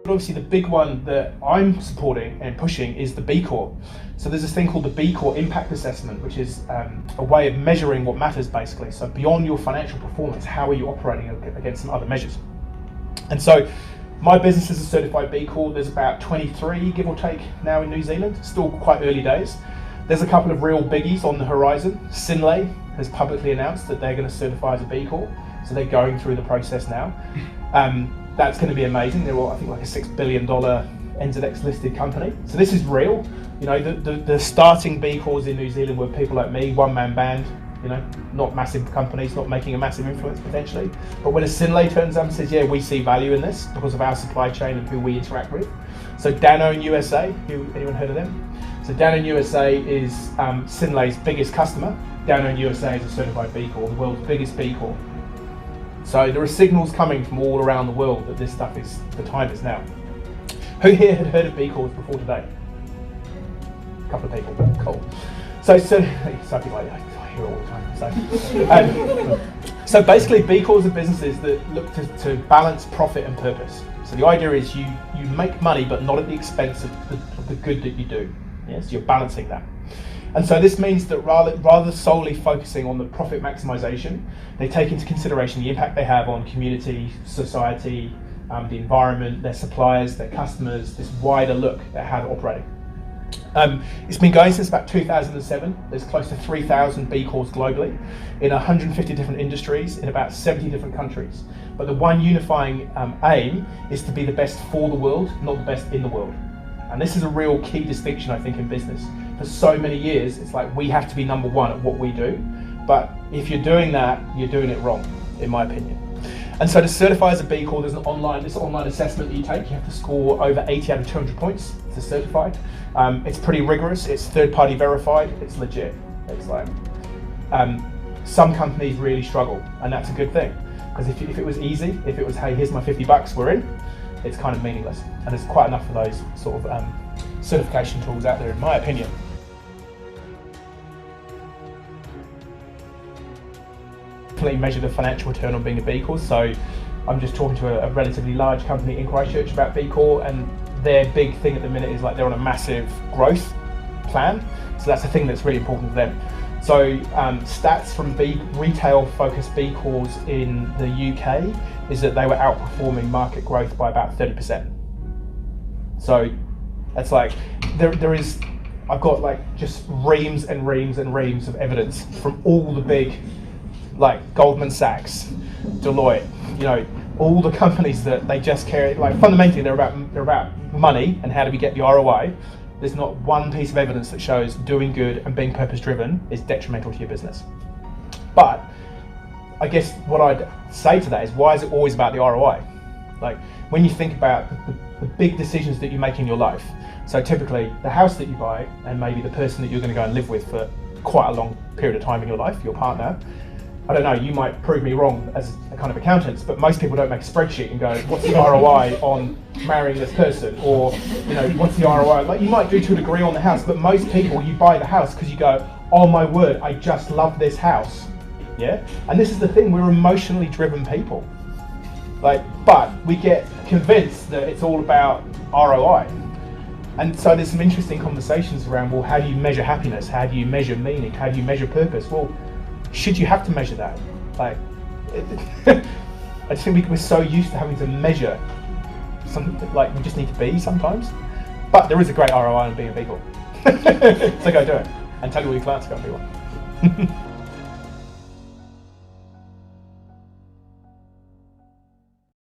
But obviously the big one that I'm supporting and pushing is the B Corp. So there's this thing called the B Corp impact assessment, which is a way of measuring what matters basically. So beyond your financial performance, how are you operating against some other measures? And so my business is a certified B Corp. There's about 23, give or take, now in New Zealand. Still quite early days. There's a couple of real biggies on the horizon. Sinlay has publicly announced that they're going to certify as a B Corp. So they're going through the process now. That's going to be amazing. They're all, I think, like a $6 billion NZX listed company. So this is real. You know, the starting B Corps in New Zealand were people like me, one-man band, you know, not massive companies, not making a massive influence potentially. But when a Sinlay turns up and says, yeah, we see value in this because of our supply chain and who we interact with. So Danone USA, anyone heard of them? So Danone USA is Sinlay's biggest customer. Danone USA is a certified B Corp, the world's biggest B Corp. So there are signals coming from all around the world that this stuff is, the time is now. Who here had heard of B Corps before today? A couple of people, cool. So something like that, I hear it all the time. So basically B Corps are businesses that look to balance profit and purpose. So the idea is you make money but not at the expense of the good that you do. Yes, you're balancing that. And so this means that rather solely focusing on the profit maximization, they take into consideration the impact they have on community, society, the environment, their suppliers, their customers, this wider look at how they're operating. It's been going since about 2007. There's close to 3,000 B Corps globally in 150 different industries in about 70 different countries. But the one unifying aim is to be the best for the world, not the best in the world. And this is a real key distinction, I think, in business. For so many years, it's like we have to be number one at what we do. But if you're doing that, you're doing it wrong, in my opinion. And so to certify as a B Corp, there's an online assessment that you take. You have to score over 80 out of 200 points to certify. It's pretty rigorous. It's third-party verified. It's legit. It's like some companies really struggle, and that's a good thing. Because if it was easy, if it was, hey, here's my 50 bucks, we're in, it's kind of meaningless. And there's quite enough of those sort of certification tools out there, in my opinion. Definitely measure the financial return on being a B Corp. So I'm just talking to a relatively large company in Christchurch about B Corp, and their big thing at the minute is like they're on a massive growth plan. So that's the thing that's really important to them. So stats from retail-focused B Corps in the UK is that they were outperforming market growth by about 30%. So that's like, I've got like just reams and reams and reams of evidence from all the big, like Goldman Sachs, Deloitte, you know, all the companies that they just care, like fundamentally they're about money and how do we get the ROI. There's not one piece of evidence that shows doing good and being purpose-driven is detrimental to your business. But I guess what I'd say to that is, why is it always about the ROI? Like when you think about the big decisions that you make in your life, so typically the house that you buy and maybe the person that you're going to go and live with for quite a long period of time in your life, your partner, I don't know, you might prove me wrong as a kind of accountant, but most people don't make a spreadsheet and go, what's the ROI on marrying this person? Or, you know, what's the ROI? Like you might do to a degree on the house, but most people, you buy the house because you go, oh my word, I just love this house. Yeah? And this is the thing, we're emotionally driven people. Like, but we get convinced that it's all about ROI. And so there's some interesting conversations around, well, how do you measure happiness? How do you measure meaning? How do you measure purpose? Well, should you have to measure that? Like, I just think we're so used to having to measure something, like we just need to be sometimes. But there is a great ROI on being a B Corp. So go do it and tell all your clients to go and be one.